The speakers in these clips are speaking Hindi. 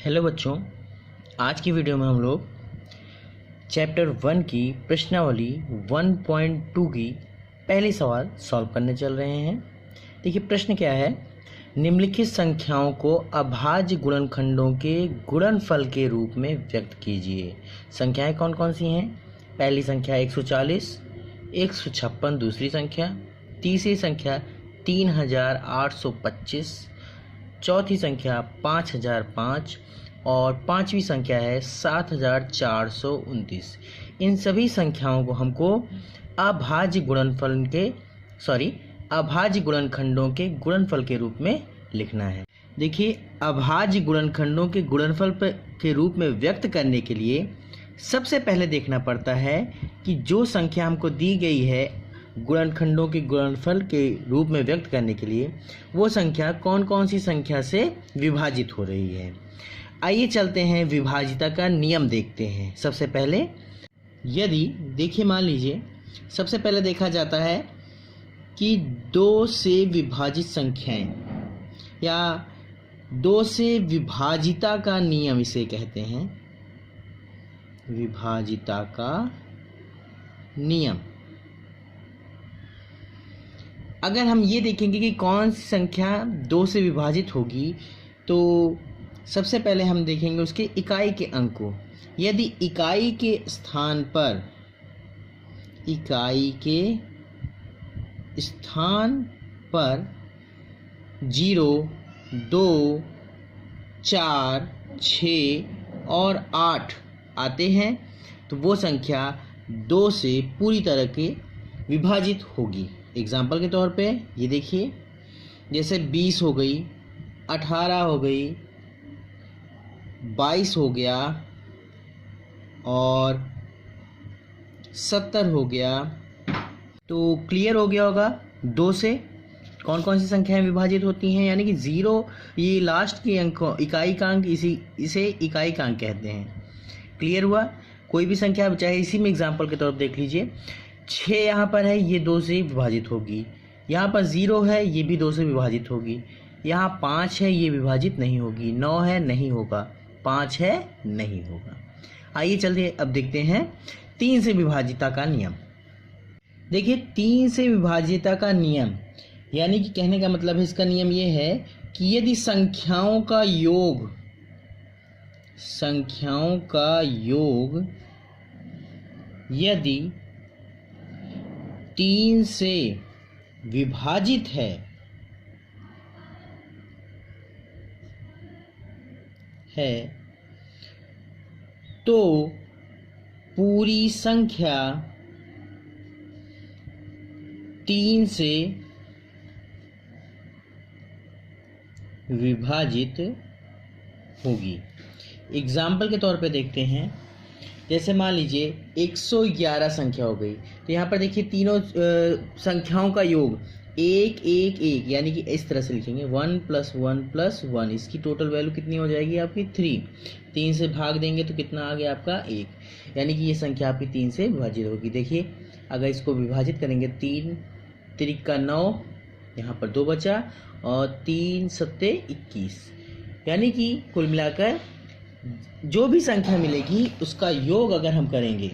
हेलो बच्चों, आज की वीडियो में हम लोग चैप्टर 1 की प्रश्नावली 1.2 की पहली सवाल सॉल्व करने चल रहे हैं। देखिए प्रश्न क्या है। निम्नलिखित संख्याओं को अभाज्य गुणनखंडों के गुणनफल के रूप में व्यक्त कीजिए। संख्याएं कौन कौन सी हैं? पहली संख्या 140, 156 दूसरी संख्या, तीसरी संख्या 3825, चौथी संख्या 5005 और पांचवी संख्या है 7429। इन सभी संख्याओं को हमको अभाज्य गुणनखंडों के गुणनफल के रूप में लिखना है। देखिए अभाज्य गुणनखंडों के गुणनफल के रूप में व्यक्त करने के लिए सबसे पहले देखना पड़ता है कि जो संख्या हमको दी गई है गुणनखंडों के गुणनफल के रूप में व्यक्त करने के लिए वो संख्या कौन कौन सी संख्या से विभाजित हो रही है। आइए चलते हैं विभाजिता का नियम देखते हैं। सबसे पहले यदि देखिए मान लीजिए सबसे पहले देखा जाता है कि 2 से विभाजित संख्याएं या 2 से विभाजिता का नियम इसे कहते हैं, विभाजिता का नियम। अगर हम ये देखेंगे कि कौन सी संख्या 2 से विभाजित होगी तो सबसे पहले हम देखेंगे उसके इकाई के अंक को। यदि इकाई के स्थान पर 0, 2, 4, 6 और 8 आते हैं तो वो संख्या 2 से पूरी तरह के विभाजित होगी। एग्जाम्पल के तौर पे ये देखिए, जैसे 20 हो गई, 18 हो गई, 22 हो गया और 70 हो गया। तो क्लियर हो गया होगा 2 से कौन कौन सी संख्याएं विभाजित होती हैं। यानी कि 0 ये लास्ट के अंक, इकाई का अंक, इसे इकाई का अंक कहते हैं। क्लियर हुआ। कोई भी संख्या चाहे इसी में एग्जाम्पल के तौर पर देख लीजिए, 6 यहाँ पर है, ये 2 से विभाजित होगी। यहाँ पर 0 है, ये भी 2 से विभाजित होगी। यहाँ 5 है, ये विभाजित नहीं होगी। 9 है, नहीं होगा। 5 है, नहीं होगा। आइए चलते अब देखते हैं 3 से विभाजिता का नियम। देखिए 3 से विभाजिता का नियम यानी कि कहने का मतलब है, इसका नियम ये है कि यदि संख्याओं का योग यदि 3 से विभाजित है तो पूरी संख्या 3 से विभाजित होगी। एग्जाम्पल के तौर पे देखते हैं, जैसे मान लीजिए 111 संख्या हो गई तो यहाँ पर देखिए तीनों संख्याओं का योग 1 1 1 यानी कि इस तरह से लिखेंगे 1 + 1 + 1। इसकी टोटल वैल्यू कितनी हो जाएगी आपकी 3। 3 से भाग देंगे तो कितना आ गया आपका 1, यानी कि ये संख्या आपकी 3 से विभाजित होगी। देखिए अगर इसको विभाजित करेंगे 3 3 का 9, यहाँ पर 2 बचा और 3 7 21, यानी कि कुल मिलाकर जो भी संख्या मिलेगी उसका योग अगर हम करेंगे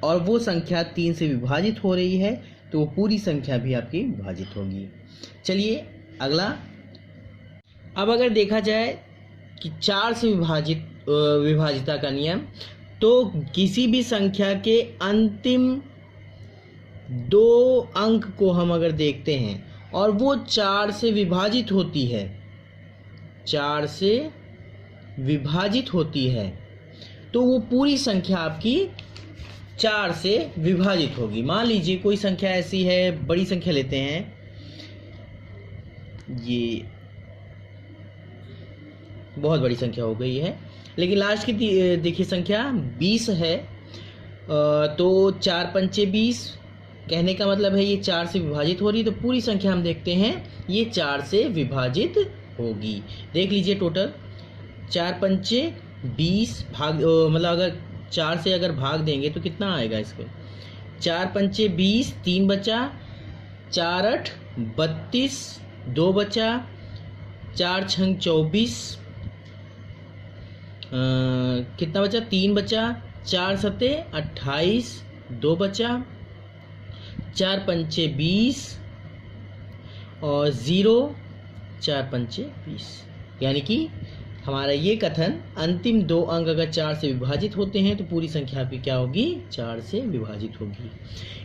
और वो संख्या 3 से विभाजित हो रही है तो वो पूरी संख्या भी आपकी विभाजित होगी। चलिए अगला। अब अगर देखा जाए कि 4 से विभाजिता का नियम, तो किसी भी संख्या के अंतिम 2 अंक को हम अगर देखते हैं और वो 4 से विभाजित होती है, 4 से विभाजित होती है तो वो पूरी संख्या आपकी 4 से विभाजित होगी। मान लीजिए कोई संख्या ऐसी है, बड़ी संख्या लेते हैं, ये बहुत बड़ी संख्या हो गई है, लेकिन लास्ट की देखिए संख्या 20 है, तो 4 पंचे 20, कहने का मतलब है ये 4 से विभाजित हो रही है तो पूरी संख्या हम देखते हैं ये 4 से विभाजित होगी। देख लीजिए टोटल 4 पंचे 20 भाग मतलब अगर 4 से अगर भाग देंगे तो कितना आएगा इसको, 4 पंचे 20, 3 बचा, 4 8 32, 2 बचा, 4 छंग 24, कितना बचा, 3 बचा, 4 सत्ते 28, 2 बचा, 4 पंचे 20 और 0, 4 पंचे 20। यानी कि हमारा ये कथन अंतिम 2 अंक अगर 4 से विभाजित होते हैं तो पूरी संख्या आपकी क्या होगी, 4 से विभाजित होगी।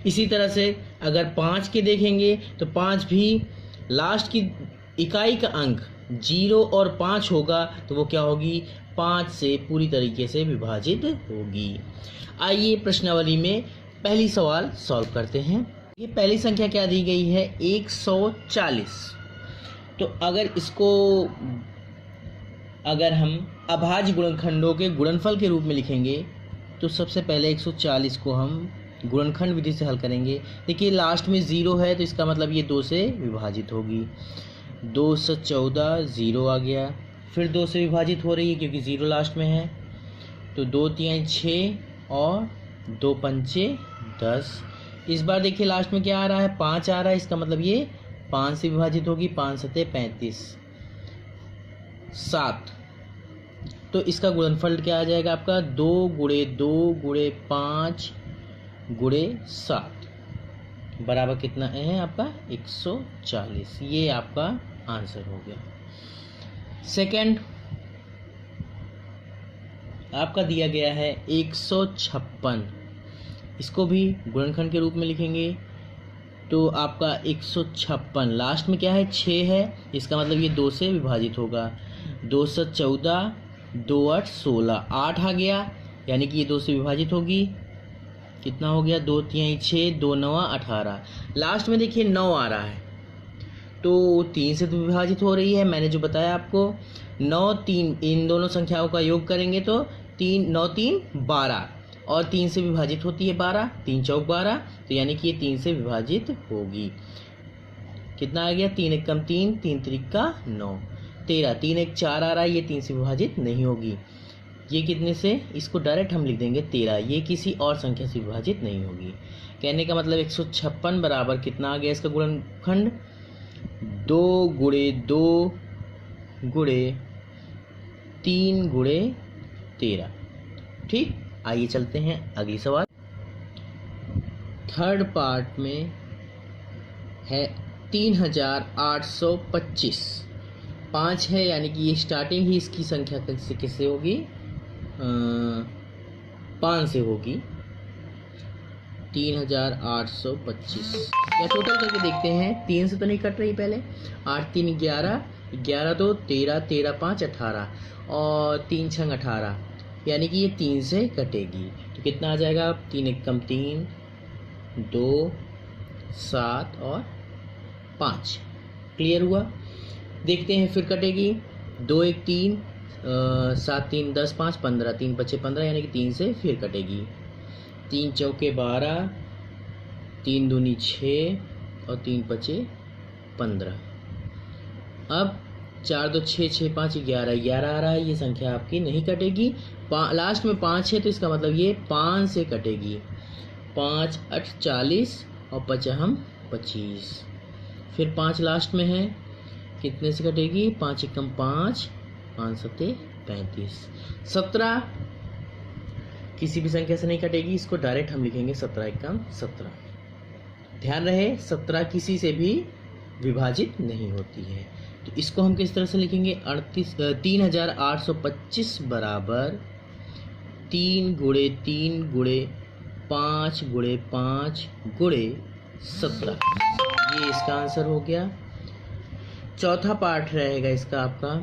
इसी तरह से अगर 5 के देखेंगे तो 5 भी लास्ट की इकाई का अंक 0 और 5 होगा तो वो क्या होगी, 5 से पूरी तरीके से विभाजित होगी। आइए प्रश्नावली में पहली सवाल सॉल्व करते हैं। ये पहली संख्या क्या दी गई है, 140। तो अगर हम अभाज्य गुणनखंडों के गुणनफल के रूप में लिखेंगे तो सबसे पहले 140 को हम गुणनखंड विधि से हल करेंगे। देखिए लास्ट में 0 है तो इसका मतलब ये 2 से विभाजित होगी। 214 0 आ गया, फिर 2 से विभाजित हो रही है क्योंकि 0 लास्ट में है, तो 2 3 6 और 2 पंचे 10। इस बार देखिए लास्ट में क्या आ रहा है, 5 आ रहा है, इसका मतलब ये 5 से विभाजित होगी। 5 सत्ते 35, 7। तो इसका गुणनफल क्या आ जाएगा आपका, 2 गुणे 2 गुणे 5 गुणे 7 बराबर कितना है आपका, 140। ये आपका आंसर हो गया। सेकंड आपका दिया गया है 156। इसको भी गुणनखंड के रूप में लिखेंगे तो आपका 156 लास्ट में क्या है, 6 है, इसका मतलब ये 2 से विभाजित होगा। 214 2 8 16, 8 आ गया, यानी कि ये 2 से विभाजित होगी। कितना हो गया, 2 3 6 2 9 18। लास्ट में देखिए 9 आ रहा है तो 3 से तो विभाजित हो रही है, मैंने जो बताया आपको। 9 3 इन दोनों संख्याओं का योग करेंगे तो 3 9 3 12 और 3 से विभाजित होती है 12, 3 चौक 12, तो यानी कि ये 3 से विभाजित होगी। कितना आ गया, 3 1 कम 3, 3 3 का 9, 13, 3 1 4 आ रहा है, ये 3 से विभाजित नहीं होगी। ये कितने से, इसको डायरेक्ट हम लिख देंगे 13, ये किसी और संख्या से विभाजित नहीं होगी। कहने का मतलब 156 बराबर कितना आ गया इसका गुणनखंड, 2 गुणे 2 गुणे 3 गुणे 13। ठीक, आइए चलते हैं अगली सवाल। थर्ड पार्ट में है 3825। 5 है यानी कि ये स्टार्टिंग ही इसकी संख्या किससे होगी, 5 से होगी। 3825 या टोटल करके देखते हैं, 3 से तो नहीं कट रही पहले। 8 3 11, 11 2 13, 13 5 18 और 3 6 18, यानी कि ये 3 से कटेगी। तो कितना आ जाएगा, 3 1 कम 3, 2 7 और 5। क्लियर हुआ। देखते हैं फिर कटेगी, 2 1 3 7 3 10 5 15, 3 बचे 15, यानी कि 3 से फिर कटेगी। 3 चौके 12, 3 दूनी 6 और 3 बचे 15। अब 4 2 6 6 5 11, 11 आ रहा है, ये संख्या आपकी नहीं कटेगी। लास्ट में 5 है तो इसका मतलब ये 5 से कटेगी। 5 8 40 और 5 25, फिर 5 लास्ट में है, कितने से कटेगी, 5 1 5, 5 7 35। 17 किसी भी संख्या से नहीं कटेगी, इसको डायरेक्ट हम लिखेंगे 17 1 17। ध्यान रहे 17 किसी से भी विभाजित नहीं होती है। तो इसको हम किस तरह से लिखेंगे, 3825 बराबर 3 गुणे 3 गुणे 5 गुणे 5 गुणे 17। ये इसका आंसर हो गया। चौथा पार्ट रहेगा इसका आपका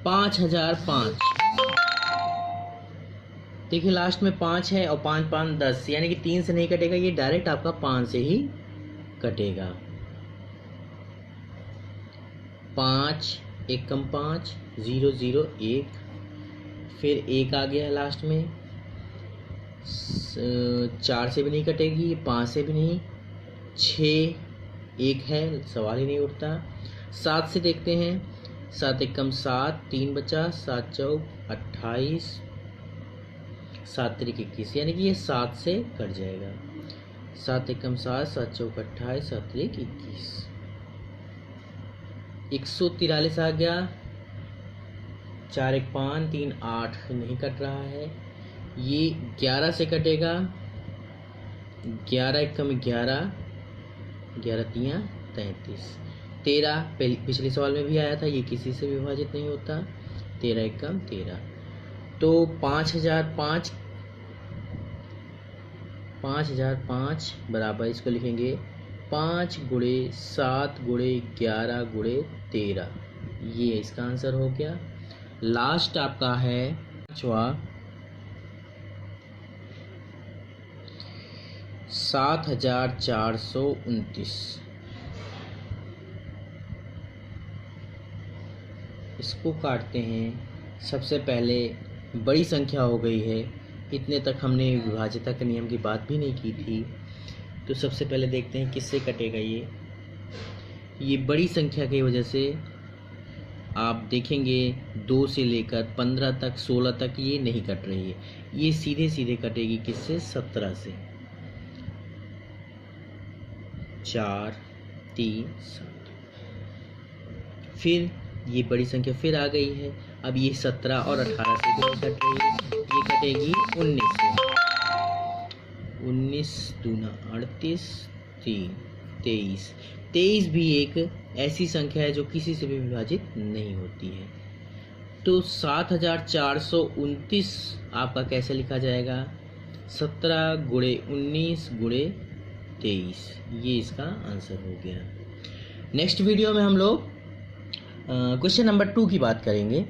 5005। देखिए लास्ट में 5 है और 5 5 10, यानी कि 3 से नहीं कटेगा, ये डायरेक्ट आपका 5 से ही कटेगा। 5 1 कम 5 0 0 1, फिर 1 आ गया लास्ट में। 4 से भी नहीं कटेगी, 5 से भी नहीं, 6 1 है, सवाल ही नहीं उठता। 7 से देखते हैं, 7 1 कम 7, 3 बचा, 7 चौक 28, 7 3 21, यानी कि ये 7 से कट जाएगा। 7 1 कम 7, 7 चौक 28, 7 3 21, 143 आ गया। 4 1 5 3 8 नहीं कट रहा है। ये 11 से कटेगा, 11 1 कम 11, 11 3 33, 13 पिछले सवाल में भी आया था, ये किसी से विभाजित नहीं होता, 13 1 कम 13। तो 5005 बराबर इसको लिखेंगे 5 गुणे 7 गुणे 11 गुणे 13, ये इसका आंसर हो गया। लास्ट आपका है पांचवा 7429। इसको काटते हैं। सबसे पहले बड़ी संख्या हो गई है, इतने तक हमने विभाज्यता के नियम की बात भी नहीं की थी। तो सबसे पहले देखते हैं किससे कटेगा ये बड़ी संख्या की वजह से आप देखेंगे 2 से लेकर 15 तक 16 तक ये नहीं कट रही है, ये सीधे सीधे कटेगी किससे 17 से। 4 3 7, फिर ये बड़ी संख्या फिर आ गई है। अब ये 17 और 18 से भी कट रही है, ये कटेगी 19 से। 19 दूना 38 3 23, 23 भी एक ऐसी संख्या है जो किसी से भी विभाजित नहीं होती है। तो 7429 आपका कैसे लिखा जाएगा, 17 गुणे 19 गुणे 23, ये इसका आंसर हो गया। नेक्स्ट वीडियो में हम लोग क्वेश्चन नंबर 2 की बात करेंगे।